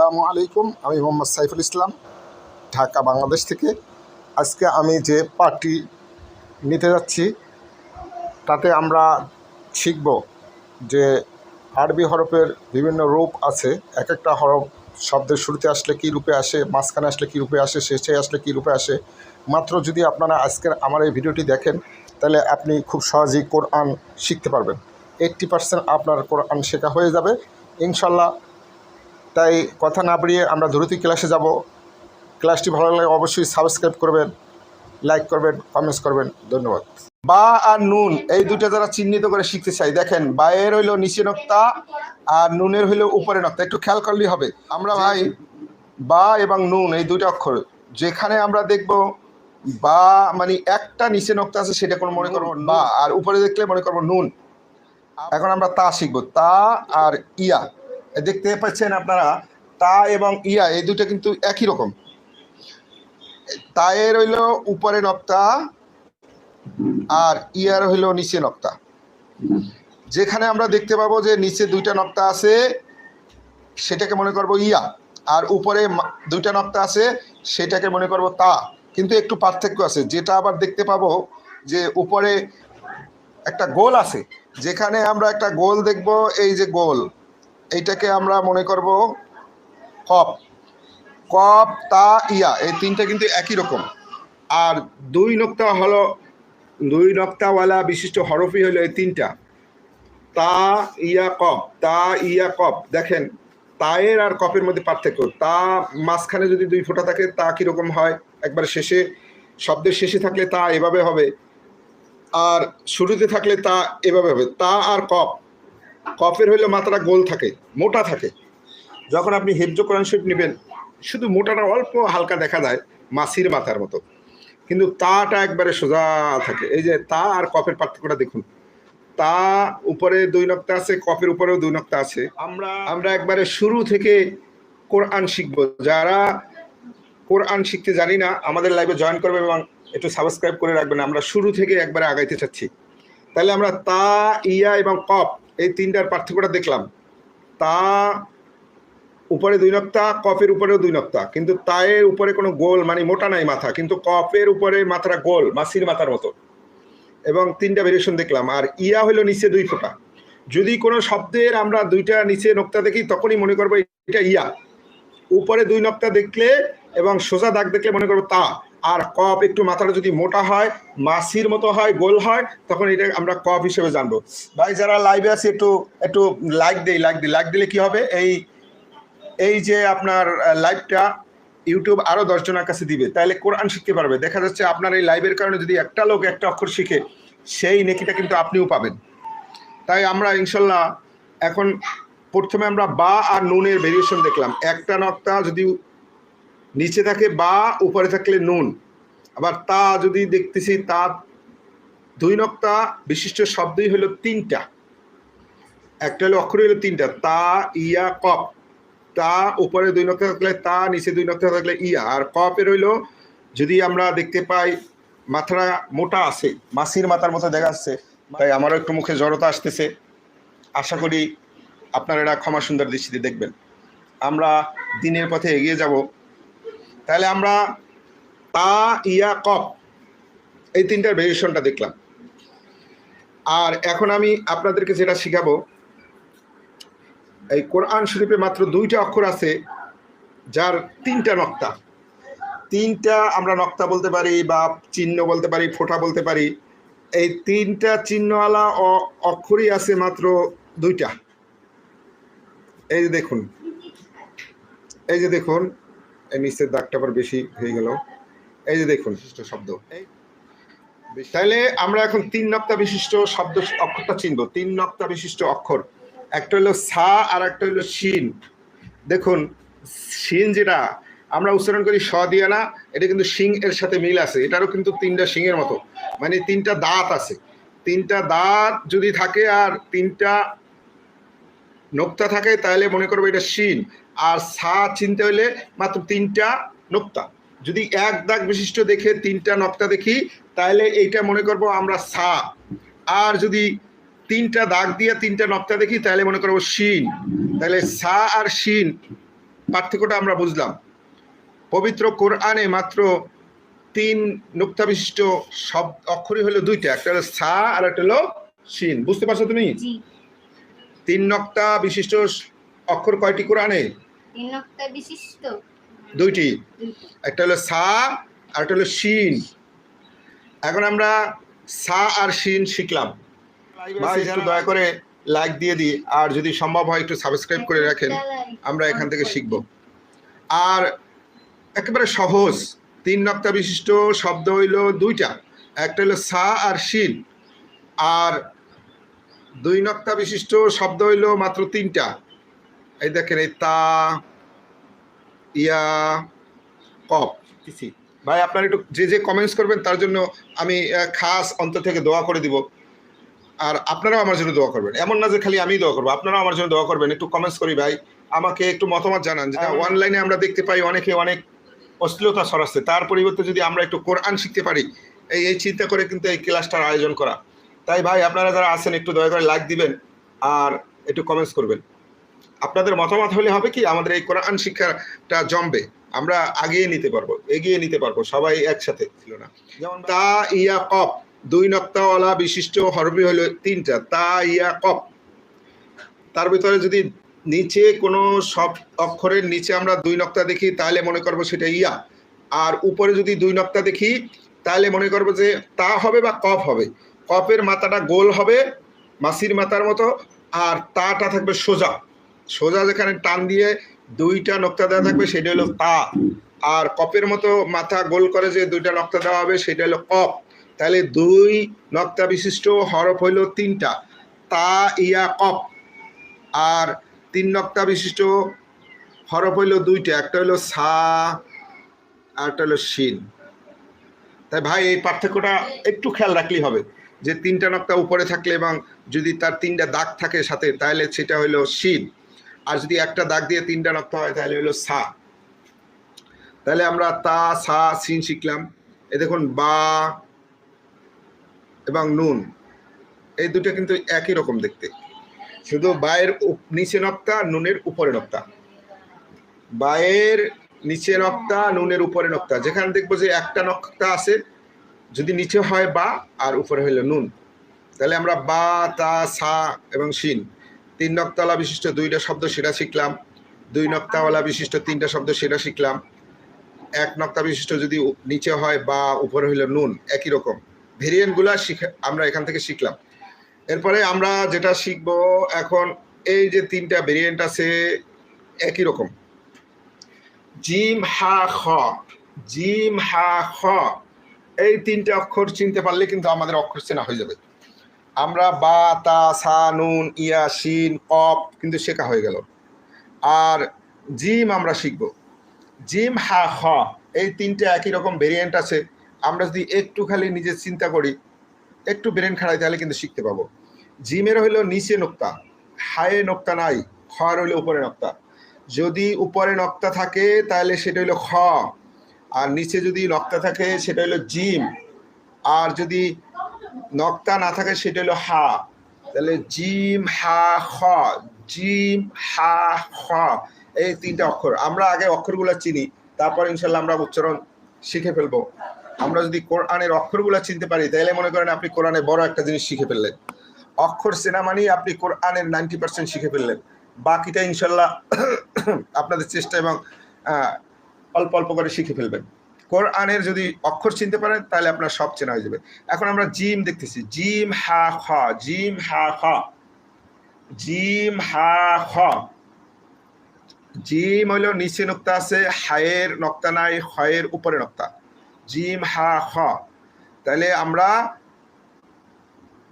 আসসালামু আলাইকুম। আমি মোহাম্মদ সাইফুল ইসলাম, ঢাকা, বাংলাদেশ থেকে। আজকে আমি যে পাঠটি নিতে যাচ্ছি তাতে আমরা শিখব যে আরবি হরফের বিভিন্ন রূপ আছে। এক একটা হরফ শব্দের শুরুতে আসলে কী রূপে আসে, মাঝখানে আসলে কী রূপে আসে, শেষে আসলে কী রূপে আসে। মাত্র যদি আপনারা আজকের আমার এই ভিডিওটি দেখেন তাহলে আপনি খুব সহজেই কোরআন শিখতে পারবেন। 80% আপনার কোরআন শেখা হয়ে যাবে ইনশাল্লাহ। তাই কথা না বাড়িয়ে আমরা দ্রুত ক্লাসে যাব। ক্লাসটি ভালো লাগলে অবশ্যই সাবস্ক্রাইব করবেন, লাইক করবেন, কমেন্টস করবেন। ধন্যবাদ। বা আর নুন এই দুটো যারা চিহ্নিত করে শিখতে চাই, দেখেন বায়ের হইল নিচে নক্তা আর নুনের হইল উপরে নক্তা। একটু খেয়াল করলেই হবে। আমরা ভাই বা এবং নুন এই দুটো অক্ষর যেখানে আমরা দেখব বা মানে একটা নিচে নক্তা আছে সেটা কোনো মনে করবো বা, আর উপরে দেখলে মনে করবো নুন। এখন আমরা তা শিখবো। তা আর ইয়া দেখতে পাচ্ছেন আপনারা, তা এবং ইয়া এই দুটো কিন্তু একই রকম। তায়ের হইল উপরে নক্তা আর ইয়ার হইল নিচে নক্তা। যেখানে আমরা দেখতে পাবো যে নিচে দুইটা নক্তা আছে সেটাকে মনে করব ইয়া, আর উপরে দুইটা নক্তা আছে সেটাকে মনে করব তা। কিন্তু একটু পার্থক্য আছে, যেটা আবার দেখতে পাবো যে উপরে একটা গোল আছে, যেখানে আমরা একটা গোল দেখব, এই যে গোল, এইটাকে আমরা মনে করব কপ। কপ, তা, ইয়া এই তিনটা কিন্তু একই রকম। আর দুই নক্তা হলো, দুই নক্তাওয়ালা বিশিষ্ট হরফই হলো এই তিনটা, তা, ইয়া, কপ। তা, ইয়া, কপ। দেখেন তায়ের আর কপের মধ্যে পার্থক্য। তা মাঝখানে যদি দুই ফোঁটা থাকে তা কীরকম হয়, একবার শেষে, শব্দের শেষে থাকলে তা এভাবে হবে, আর শুরুতে থাকলে তা এভাবে হবে। তা আর কপ, কপের হইলে মাথাটা গোল থাকে, মোটা থাকে। যখন আপনি হেফজ কোরআন শরীফ নেবেন শুধু মোটাটা অল্প হালকা দেখা যায়, মাছির মাথার মতো, কিন্তু তাটা একবারে সোজা থাকে। এই যে তা আর কপের পার্থক্যটা দেখুন। তা উপরে দুই নক্তা আছে, কপের উপরেও দুই নক্তা আছে। আমরা একবারে শুরু থেকে কোরআন শিখবো। যারা কোরআন শিখতে জানি না আমাদের লাইভে জয়েন করবে এবং একটু সাবস্ক্রাইব করে রাখবেন। আমরা শুরু থেকে একবারে আগাইতে চাচ্ছি। তাহলে আমরা তা, ইয়া এবং কপ এই তিনটার পার্থক্যটা দেখলাম। তা উপরে দুই নক্তা, কফের উপরেও দুই নক্তা, কিন্তু তায়ের উপরে কোনো গোল মানে মোটা নাই মাথা, কিন্তু কফের উপরে মাথাটা গোল, মাছির মাথার মতো, এবং তিনটা ভেরিয়েশন দেখলাম। আর ইয়া হলো নিচে দুই ফোঁটা। যদি কোনো শব্দের আমরা দুইটা নিচে নক্তা দেখি তখনই মনে করবো এটা ইয়া। উপরে দুই নক্তা দেখলে এবং সোজা দাগ দেখলে মনে করবো তা। আর কপ একটু মাথাটা যদি মোটা হয়, মাছির মতো হয়, গোল হয়, তখন এটা আমরা কপ হিসেবে জানবো। ভাই যারা লাইভে আছে একটু একটু লাইক লাইক দিলে কি হবে, এই যে আপনার লাইভটা ইউটিউব আরও 10 জনের কাছে দিবে, তাহলে কোরআন শিখতে পারবে। দেখা যাচ্ছে আপনার এই লাইভের কারণে যদি একটা লোক একটা অক্ষর শিখে, সেই নেকিটা কিন্তু আপনিও পাবেন। তাই আমরা ইনশাল্লাহ এখন প্রথমে আমরা বা আর নুনের ভেরিয়েশন দেখলাম। একটা নক্তা যদি নিচে থাকে বা, উপরে থাকলে নুন। আবার তা যদি দেখতেছি, তা দুই নক্তা বিশিষ্ট শব্দই হলো তিনটা, একটা হলো অক্ষর হলো তিনটা, তা, ইয়া, কপ। তা উপরে দুই নক্তা থাকলে তা, নিচে দুই নক্তা থাকলে ইয়া। আর কপের হইল যদি আমরা দেখতে পাই মাথাটা মোটা আছে, মাছির মাথার মতো দেখা যাচ্ছে, তাই আমারও একটু মুখে জড়তা আসতেছে। আশা করি আপনারা এটা ক্ষমা সুন্দর দৃষ্টিতে দেখবেন। আমরা দিনের পথে এগিয়ে যাব। তাহলে আমরা তা, ইয়া, কপ এই তিনটার ভেরিয়েশনটা দেখলাম। আর এখন আমি আপনাদেরকে যেটা শিখাবো, এই কোরআন শরীফে মাত্র দুইটা অক্ষর আছে যার তিনটা নক্তা। তিনটা আমরা নক্তা বলতে পারি বা চিহ্ন বলতে পারি, ফোঁটা বলতে পারি। এই তিনটা চিহ্নওয়ালা অক্ষরই আছে মাত্র দুইটা। এই যে দেখুন, এই যে দেখুন, এই নিচের দাগটা আবার বেশি হয়ে গেল। এই যে দেখুন বিশিষ্ট শব্দ। তাইলে আমরা এখন তিন নক্তা বিশিষ্ট শব্দ অক্ষরটা চিনব। তিন নক্তা বিশিষ্ট অক্ষর, একটা হলো সা আর একটা হলো শিন। দেখুন শিন যেটা আমরা উচ্চারণ করি স দিয়ে না, এটা কিন্তু শিং এর সাথে মিল আছে। এটারও কিন্তু তিনটা শিংয়ের মতো, মানে তিনটা দাঁত আছে। তিনটা দাঁত যদি থাকে আর তিনটা নোক্তা থাকে তাহলে মনে করবো এটা শিন। আর সা চিনতে হলে মাত্র তিনটা নোক্তা। যদি এক দাগ বিশিষ্ট দেখে তিনটা নক্তা দেখি তাহলে এইটা মনে করবো আমরা সা। আর যদি তিনটা দাগ দিয়ে তিনটা নক্তা দেখি তাহলে মনে করবো শিন। তাহলে সা আর শিন পার্থক্যটা আমরা বুঝলাম। পবিত্র কোরআনে মাত্র 3 নুক্তা বিশিষ্ট শব্দ অক্ষরই হলো 2টা, একটা হলো সা আর একটা হলো শিন। বুঝতে পারছো তুমি? 3 নুক্তা বিশিষ্ট অক্ষর কয়টি কোরআনে? 3 নুক্তা বিশিষ্ট 2টি, একটা হলো সা আর একটা হলো শিন। এখন আমরা সা আর শিন শিখলাম। ভাই একটু দয়া করে লাইক দিয়ে দিই, আর যদি সম্ভব হয় একটু সাবস্ক্রাইব করে রাখেন, আমরা এখান থেকে শিখব। আর একেবারে সহজ 3 নুক্তা বিশিষ্ট শব্দ হইল 2টা, একটা হলো সা আর শিন। আর 2 নুক্তা বিশিষ্ট শব্দ হইল মাত্র 3টা। এই দেখেন, এই তা, ইয়া, কফ। ভাই আপনারা একটু যে কমেন্টস করবেন তার জন্য আমি খাস অন্তর থেকে দোয়া করে দিব। আর আপনারাও আমার জন্য দোয়া করবেন, এমন না যে খালি আমি দোয়া করবো, আপনারাও আমার জন্য দোয়া করবেন। একটু কমেন্টস করি ভাই, আমাকে একটু মতামত জানান। যেটা অনলাইনে আমরা দেখতে পাই অনেকে অনেক অশ্লীলতা ছড়াচ্ছে, তার পরিবর্তে যদি আমরা একটু কোরআন শিখতে পারি, এই চিন্তা করে কিন্তু এই ক্লাসটার আয়োজন করা। তাই ভাই আপনারা যারা আছেন একটু দয়া করে লাইক দিবেন আর একটু কমেন্টস করবেন। আপনাদের মতামত হলে হবে কি, আমাদের এই কোরআন শিক্ষাটা জমবে, আমরা এগিয়ে নিতে পারবো সবাই একসাথে। ছিল না যেমন তা, ইয়া, কফ 2 নুক্তাওয়ালা বিশিষ্ট হরফি হলো 3টা, তা, ইয়া, কফ। তার ভিতরে যদি নিচে কোনো সব অক্ষরের নিচে আমরা 2 নুক্তা দেখি তাহলে মনে করবো সেটা ইয়া, আর উপরে যদি 2 নুক্তা দেখি তাহলে মনে করবো যে তা হবে বা কফ হবে। কফের মাথাটা গোল হবে মাছির মাথার মতো, আর তাটা থাকবে সোজা। যেখানে টান দিয়ে 2টা নুক্তা দেওয়া থাকবে সেটা হলো তা। আর কফের মতো মাথা গোল করে যে 2টা নুক্তা দেওয়া হবে সেটা হলো কফ। তাহলে 2 নুক্তা বিশিষ্ট হরফ হইল 3টা, তা, ইয়া, কফ। আর 3 নুক্তা বিশিষ্ট হরফ হইল 2টা, একটা হইল সা আর একটা হলো শিন। তাই ভাই এই পার্থক্যটা একটু খেয়াল রাখলেই হবে, যে 3টা নুক্তা উপরে থাকলে এবং যদি তার 3টা দাগ থাকে সাথে তাহলে সেটা হইল শিন, আর যদি একটা দাগ দিয়ে 3টা নুক্তা হয় তাহলে হইল সা। তাহলে আমরা তা, সা, শিন শিখলাম। এই দেখুন বা এবং নুন, এই দুটো কিন্তু একই রকম দেখতে, শুধু বায়ের নিচে নুক্তা, নুনের উপরে নুক্তা। বায়ের নিচে নুক্তা, নুনের উপরে নুক্তা। যেখানে দেখবো যে একটা নুক্তা আছে, যদি নিচে হয় বা আর উপরে হইল নুন, তাহলে আমরা বা, তা, সা এবং শিন 3 নুক্তাওয়ালা বিশিষ্ট 2টা শব্দ সেটা শিখলাম। 2 নুক্তাওয়ালা বিশিষ্ট 3টা শব্দ সেটা শিখলাম। 1 নুক্তা বিশিষ্ট যদি নিচে হয় বা উপরে হইল নুন, একই রকম ভেরিয়েন্টগুলা আমরা এখান থেকে শিখলাম। এরপরে আমরা যেটা শিখব এখন, এই যে 3টা ভেরিয়েন্ট আছে একই রকম, জিম, হা, খ। জিম, হা, খ এই 3টে অক্ষর চিনতে পারলে কিন্তু আমাদের অক্ষর চেনা হয়ে যাবে। আমরা বা, তা, সা, নুন, ইয়া, শিন, কফ কিন্তু শেখা হয়ে গেল। আর জিম আমরা শিখব, জিম, হা, খ এই 3টে একই রকম ভেরিয়েন্ট আছে। আমরা যদি একটু খালি নিজে চিন্তা করি, একটু ব্রেন খাড়াই, তাহলে কিন্তু শিখতে পাবো। জিমের হইল নিচে নুক্তা, হায়ে নুক্তা নাই, খর হইল উপরে নুক্তা। যদি উপরে নুক্তা থাকে তাহলে সেটা হইল খ, আর নিচে যদি নুক্তা থাকে সেটা হইল জিম, আর যদি নুক্তা না থাকে সেটা হইল হা। তাহলে জিম, হা, খ, জিম, হা, খ এই 3টা অক্ষর। আমরা আগে অক্ষরগুলো চিনি, তারপর ইনশাল্লাহ আমরা উচ্চারণ শিখে ফেলবো। আমরা যদি কোরআনের অক্ষরগুলো চিনতে পারি তাহলে মনে করেন আপনি কোরআনে বড় একটা জিনিস শিখে ফেললেন। অক্ষর চেনা মানেই আপনি কোরআনের 90% শিখে ফেললেন, বাকিটা ইনশাল্লাহ আপনাদের চেষ্টা এবং অল্প অল্প করে শিখে ফেলবেন। কোরআনের যদি অক্ষর চিনতে পারেন তাহলে আপনার সব চেনা হয়ে যাবে। এখন আমরা জিম দেখতেছি, জিম, হা, খ, জিম, হা, খ, জিম, হা, খ। জিম হইল নিচে নুক্তা আছে, হায়ের নুক্তা নাই, খয়ের উপরে নুক্তা, জিম, হা, খ। তাহলে আমরা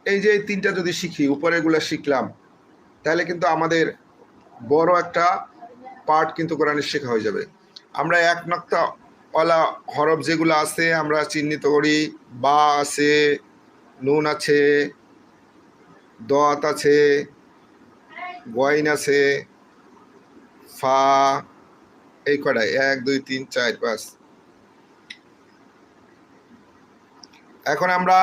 এই যে 3টা যদি শিখি, উপরে এগুলো শিখলাম, তাহলে কিন্তু আমাদের বড় একটা পার্ট কিন্তু কোরআনের শেখা হয়ে যাবে। আমরা 1 নুক্তাওয়ালা হরফ যেগুলো আছে আমরা চিহ্নিত করি, বা আছে, নুন আছে, দত আছে, গয়ন আছে, ফা, এই কটাই 1 2 3 4 5। এখন আমরা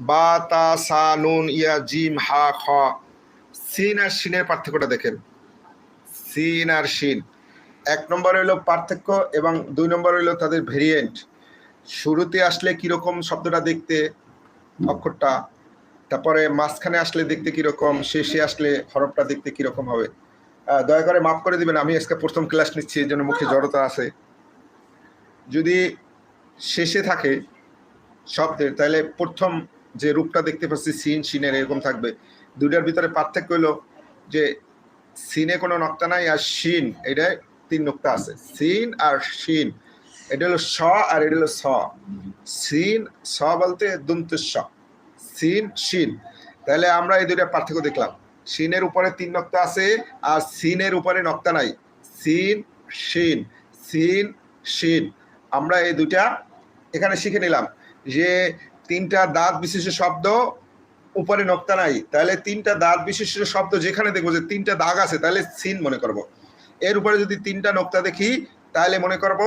বা, তা, সা, নুন, ইয়া, জিম, হা, খ। সিন আর শিনের পার্থক্যটা দেখেন, সিন আর শিন। এক নম্বর হইলো পার্থক্য এবং 2 নম্বর হইলো তাদের ভেরিয়েন্ট। শুরুতে আসলে কিরকম শব্দটা দেখতে অক্ষরটা, তারপরে মাঝখানে আসলে দেখতে কিরকম, শেষে আসলে হরফটা দেখতে কিরকম হবে। দয়া করে মাফ করে দিবেন, আমি আজকে প্রথম ক্লাস নিচ্ছি, এই জন্য মুখে জড়তা আছে। যদি শেষে থাকে শব্দের, তাহলে প্রথম যে রূপটা দেখতে পাচ্ছি সিন, শিনের এরকম থাকবে। দুইটার ভিতরে পার্থক্য হলো যে সিনে কোনো নক্তা নাই, আর শিন এটা 3 নক্তা আছে। সিন আর শিন, এটা হলো স আর এটা হলো স। সিন স বলতে দন্ত স, সিন শিন। তাহলে আমরা এই দুইটা পার্থক্য দেখলাম। শিনের উপরে 3 নক্তা আছে আর সিনের উপরে নক্তা নাই। সিন শিন, সিন শিন। আমরা এই দুইটা এখানে শিখে নিলাম যে 3টা দাঁত বিশিষ্ট শব্দ, উপরে নক্তা নাই, তাহলে 3টা দাঁত বিশিষ্ট শব্দ যেখানে দেখবো যে 3টা দাগ আছে তাহলে সিন মনে করব। এর উপরে যদি 3টা নক্তা দেখি তাহলে মনে করব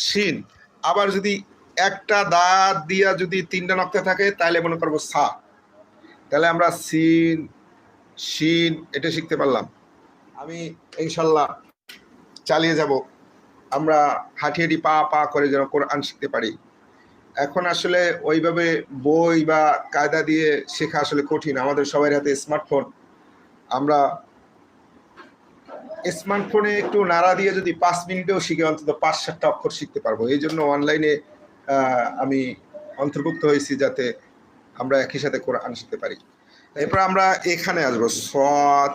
শিন। আবার যদি একটা দাঁত দিয়া যদি 3টা নক্তা থাকে তাহলে মনে করব সা। তাহলে আমরা সিন শিন এটা শিখতে পারলাম। আমি ইনশাল্লাহ চালিয়ে যাব, আমরা হাঁটি হাঁটি পা পা করে যেন কোরআন শিখতে পারি। এখন আসলে ওইভাবে বই বা কায়দা দিয়ে শেখা আসলে কঠিন। আমাদের সবার হাতে স্মার্টফোন, আমরা স্মার্টফোনে একটু নাড়া দিয়ে যদি 5 মিনিটেও শিখে অন্তত 5-7টা অক্ষর শিখতে পারবো। এই জন্য অনলাইনে আমি অন্তর্ভুক্ত হয়েছি যাতে আমরা একই সাথে কোরআন শিখতে পারি। এরপর আমরা এখানে আসবো সাদ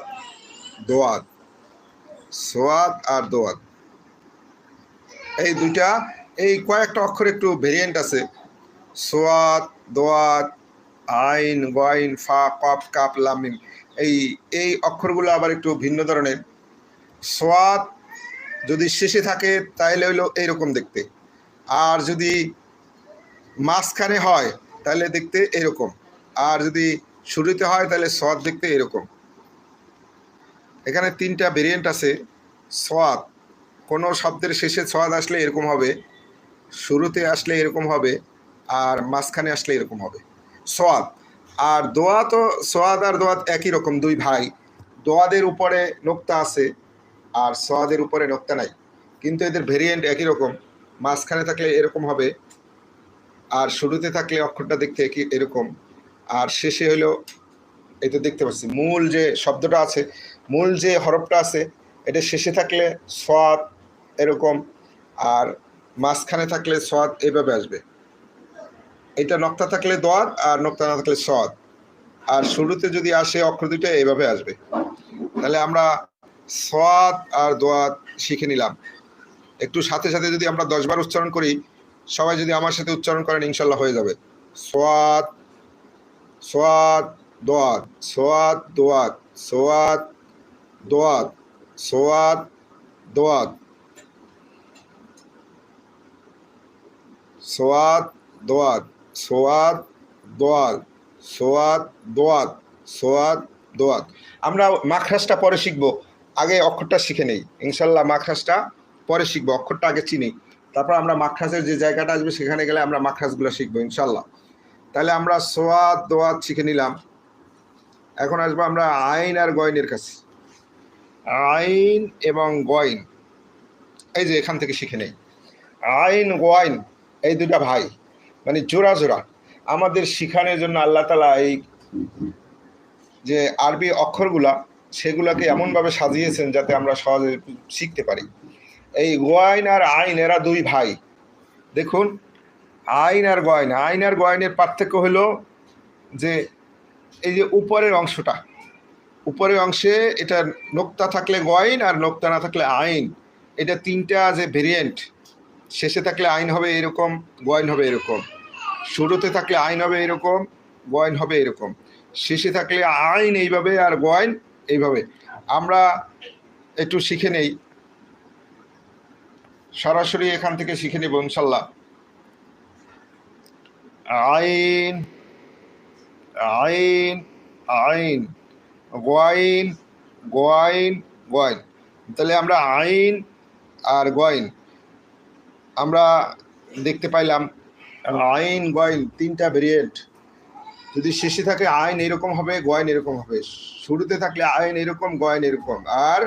দোয়াত, সোয়াদ আর দোয়াত, এই দুইটা, এই কয়েকটা অক্ষর একটু ভেরিয়েন্ট আছে। সোয়াদ, দোয়াত, আইন, গয়েন, ফা, কফ, কাপ, লাম, মিম, এই অক্ষরগুলো আবার একটু ভিন্ন ধরনের। সোয়াদ যদি শেষে থাকে তাহলে হইলো এইরকম দেখতে, আর যদি মাঝখানে হয় তাহলে দেখতে এরকম, আর যদি শুরুতে হয় তাহলে সোয়াদ দেখতে এরকম। এখানে 3টা ভেরিয়েন্ট আছে। সোয়াদ, কোনো শব্দের শেষে সোয়াদ আসলে এরকম হবে, শুরুতে আসলে এরকম হবে, আর মাঝখানে আসলে এরকম হবে সোয়াদ। আর দোয়াতও, সোয়াদ আর দোয়াত একই রকম, 2 ভাই। দোয়াদের উপরে নোক্তা আছে আর সোয়াদের উপরে নোক্তা নাই, কিন্তু এদের ভেরিয়েন্ট একই রকম। মাঝখানে থাকলে এরকম হবে, আর শুরুতে থাকলে অক্ষরটা দেখতে একই এরকম, আর শেষে হলো এটা দেখতে পাচ্ছি মূল যে শব্দটা আছে, মূল যে হরফটা আছে, এটা শেষে থাকলে সোয়াদ এরকম, আর মাঝখানে থাকলে সোয়াদ এভাবে আসবে। এটা নক্তা থাকলে দোয়াত, আর নক্তা না থাকলে সোয়াদ, আর শুরুতে যদি আসে অক্ষর দুইটা এইভাবে আসবে। তাহলে আমরা সোয়াদ আর দোয়াত শিখে নিলাম। একটু সাথে সাথে যদি আমরা 10 বার উচ্চারণ করি, সবাই যদি আমার সাথে উচ্চারণ করেন ইনশাল্লাহ হয়ে যাবে। সোয়াদ, সোয়াদ, দোয়াত, সোয়াদ, দোয়াত, সোয়াদ, দোয়াত, সোয়াদ, দোয়াত, সোয়াদ, দোয়াত, সোয়াদ, দোয়াত, সোয়াদ, দোয়াত, সোয়াদ, দোয়াত। আমরা মাখরাজটা পরে শিখবো, আগে অক্ষরটা শিখে নেই ইনশাল্লাহ। মাখরাজটা পরে শিখবো, অক্ষরটা আগে চিনি, তারপর আমরা মাখরাজের যে জায়গাটা আসবে সেখানে গেলে আমরা মাখরাজগুলো শিখবো ইনশাল্লাহ। তাহলে আমরা সোয়াদ দোয়াত শিখে নিলাম। এখন আসবো আমরা আইন আর গয়নের কাছে। আইন এবং গয়ন, এই যে এখান থেকে শিখে নেই। আইন গয়ন এই দুটা ভাই, মানে জোড়া জোড়া। আমাদের শিখানোর জন্য আল্লাহ তাআলা এই যে আরবি অক্ষরগুলা, সেগুলাকে এমনভাবে সাজিয়েছেন যাতে আমরা সহজে শিখতে পারি। এই গয়ন আর আইন এরা 2 ভাই। দেখুন আইন আর গয়ন, আইন আর গয়নের পার্থক্য হলো যে এই যে উপরের অংশটা, উপরের অংশে এটা নোক্তা থাকলে গয়ন আর নোক্তা না থাকলে আইন। এটা 3টা যে ভেরিয়েন্ট, শেষে থাকলে আইন হবে এরকম, গয়ন হবে এরকম। শুরুতে থাকলে আইন হবে এরকম, গয়ন হবে এরকম। শেষে থাকলে আইন এইভাবে আর গয়ন এইভাবে। আমরা একটু শিখে নেই, সরাসরি এখান থেকে শিখে নেব ইনশাল্লাহ। আইন, আইন, আইন, গয়ন, গয়ন, গয়ন। তাহলে আমরা আইন আর গয়ন আমরা দেখতে পাইলাম। আইন গয়ন 3টা ভেরিয়েন্ট। যদি শেষে থাকে আইন এরকম হবে, গয়ন এরকম হবে। শুরুতে থাকলে আইন এরকম, গয়ন এরকম, আর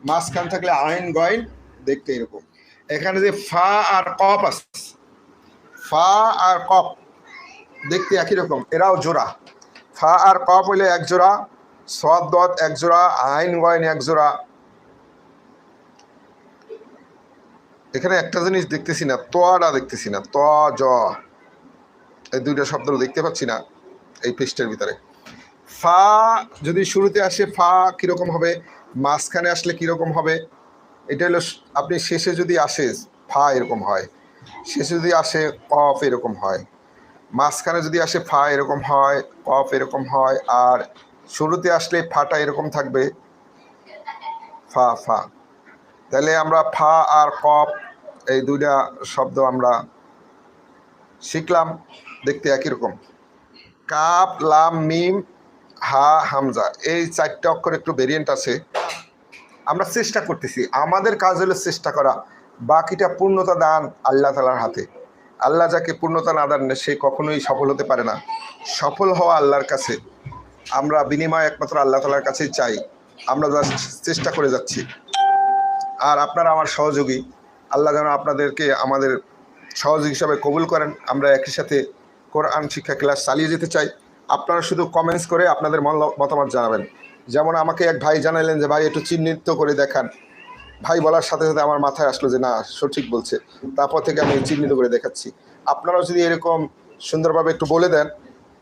মাঝখান থাকলে আইন গয়ন দেখতে এরকম। এখানে যে ফা আর কফ আছে, ফা আর কফ দেখতে একই রকম, এরাও জোড়া। ফা আর কফ হইলে এক জোড়া, সদ দত এক জোড়া, আইন গয়ন এক জোড়া। এখানে একটা জিনিস দেখতেছি না, তোয়াটা দেখতেছি না, ত জ এই দুইটা শব্দ দেখতে পাচ্ছি না এই পৃষ্ঠের ভিতরে। ফা যদি শুরুতে আসে ফা কিরকম হবে, মাঝখানে আসলে কিরকম হবে, এটা হলো আপনি শেষে যদি আসে ফা এরকম হয়, শেষে যদি আসে কফ এরকম হয়, মাঝখানে যদি আসে ফা এরকম হয়, কফ এরকম হয়, আর শুরুতে আসলে ফাটা এরকম থাকবে, ফা ফা। তাহলে আমরা ফা আর কফ এই দুইটা শব্দ আমরা শিখলাম, দেখতে একই রকম। কাপ লাম মিম হা হামজা, এই চারটে অক্ষর একটু ভেরিয়েন্ট আছে, আমরা চেষ্টা করতেছি, আমাদের কাজ হলো চেষ্টা করা, বাকিটা পূর্ণতা দান আল্লাহ তাআলার হাতে। আল্লাহ যাকে পূর্ণতা না দেন সে কখনোই সফল হতে পারে না। সফল হওয়া আল্লাহর কাছে, আমরা বিনিময় একমাত্র আল্লাহ তাআলার কাছেই চাই, আমরা চেষ্টা করে যাচ্ছি। আর আপনারা আমার সহযোগী, আল্লাহ যেন আপনাদেরকে আমাদের সহযোগী হিসাবে কবুল করেন। আমরা একই সাথে কোরআন শিক্ষা ক্লাস চালিয়ে যেতে চাই। আপনারা শুধু কমেন্টস করে আপনাদের মতামত জানাবেন। যেমন আমাকে এক ভাই জানালেন যে ভাই একটু চিহ্নিত করে দেখান, ভাই বলার সাথে সাথে আমার মাথায় আসলো যে না সঠিক বলছে, তারপর থেকে আমি চিহ্নিত করে দেখাচ্ছি। আপনারাও যদি এরকম সুন্দরভাবে একটু বলে দেন,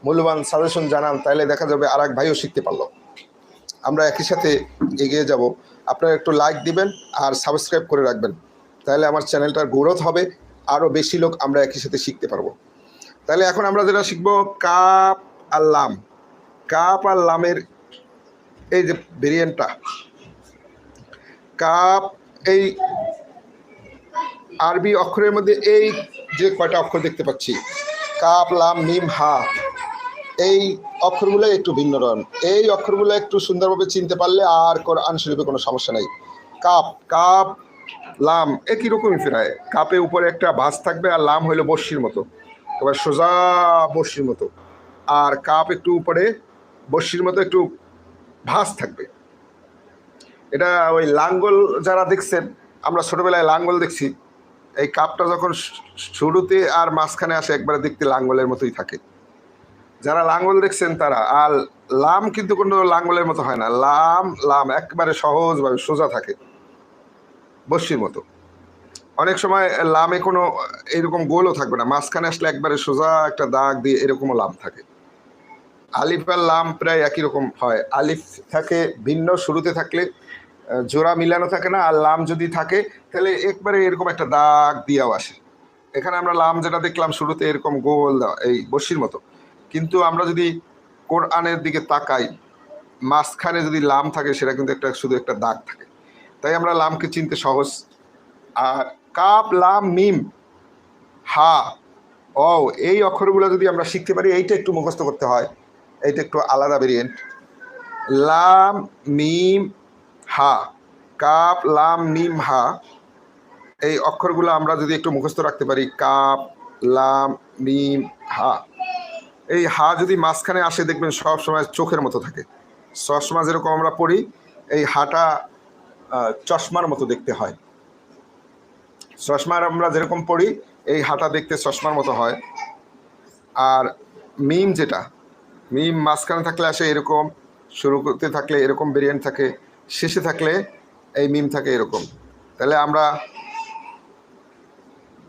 মূল্যবান সাজেশন জানান, তাহলে দেখা যাবে আর এক ভাইও শিখতে পারলো। আমরা একই সাথে এগিয়ে যাব। আপনারা একটু লাইক দিবেন আর সাবস্ক্রাইব করে রাখবেন, তাহলে আমার চ্যানেলটার গ্রোথ হবে, আরও বেশি লোক আমরা একই সাথে শিখতে পারবো। তাহলে এখন আমরা যেটা শিখবো কাপ আর লাম। কাপ আর লামের এই যে ভেরিয়েন্টটা, কাপ এই আরবি অক্ষরের মধ্যে এই যে কয়টা অক্ষর দেখতে পাচ্ছি, কাপ লাম মিম হা, এই অক্ষরগুলো একটু ভিন্ন রকম। এই অক্ষরগুলো একটু সুন্দরভাবে চিনতে পারলে আর কোরআন শরীফে কোনো সমস্যা নাই। কাপ কাপ লাম একই রকমই ফেরায়, কাপে উপরে একটা ভাঁজ থাকবে আর লাম হইলো বর্ষির মতো, এবার সোজা বর্ষির মতো, আর কাপ একটু উপরে বর্ষির মতো একটু ভাঁজ থাকবে। এটা ওই লাঙ্গল যারা দেখছেন, আমরা ছোটবেলায় লাঙ্গল দেখছি, এই কাপটা যখন শুরুতে আর মাঝখানে আসে একবারে দেখতে লাঙ্গলের মতোই থাকে। যারা লাঙ্গল দেখছেন তারা, আর লাম কিন্তু কোনো লাঙ্গলের মতো হয় না, লাম লাম একবারে সহজভাবে সোজা থাকে বর্ষির মতো। অনেক সময় লামে কোনো এরকম গোলও থাকবে না, মাঝখানে আসলে একবারে সোজা একটা দাগ দিয়ে এরকমও লাম থাকে। আলিফ আর লাম প্রায় একই রকম হয়, আলিফ থাকে ভিন্ন শুরুতে থাকলে জোড়া মিলানো থাকে না, আর লাম যদি থাকে তাহলে একবারে এরকম একটা দাগ দিয়েও আসে। এখানে আমরা লাম যেটা দেখলাম শুরুতে এরকম গোল দেওয়া এই বর্ষির মতো, কিন্তু আমরা যদি কোরআনের দিকে তাকাই, মাঝখানে যদি লাম থাকে সেটা কিন্তু একটা শুধু একটা দাগ থাকে, তাই আমরা লামকে চিনতে সহজ। আর কাপ লাম মিম হা ও এই অক্ষরগুলো যদি আমরা শিখতে পারি, এইটা একটু মুখস্থ করতে হয়, এইটা একটু আলাদা ভেরিয়েন্ট। লাম মিম হা, কাপ লাম মিম হা, এই অক্ষরগুলো আমরা যদি একটু মুখস্থ রাখতে পারি, কাপ লাম মিম হা, এই হা যদি মাঝখানে আসে দেখবেন সব সময় চোখের মতো থাকে, চশমা যেরকম আমরা পড়ি, এই হাটা চশমার মতো দেখতে হয়, চশমার আমরা যেরকম পড়ি এই হাটা দেখতে চশমার মতো হয়। আর মিম যেটা, মিম মাঝখানে থাকলে আসে এরকম, শুরু করতে থাকলে এরকম ভেরিয়েন্ট থাকে, শেষে থাকলে এই মিম থাকে এরকম। তাহলে আমরা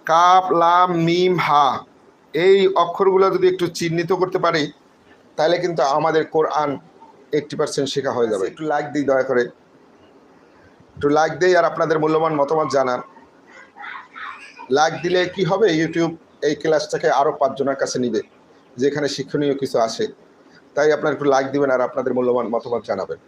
কাপ লাম মিম হা এই অক্ষরগুলো যদি একটু চিহ্নিত করতে পারি, তাহলে কিন্তু আমাদের কোরআন 80% শেখা হয়ে যাবে। একটু লাইক দিই, দয়া করে একটু লাইক দিই আর আপনাদের মূল্যবান মতামত জানান। লাইক দিলে কি হবে, ইউটিউব এই ক্লাসটাকে আরও 5 জনের কাছে নিবে যেখানে শিক্ষণীয় কিছু আসে, তাই আপনারা একটু লাইক দিবেন আর আপনাদের মূল্যবান মতামত জানাবেন।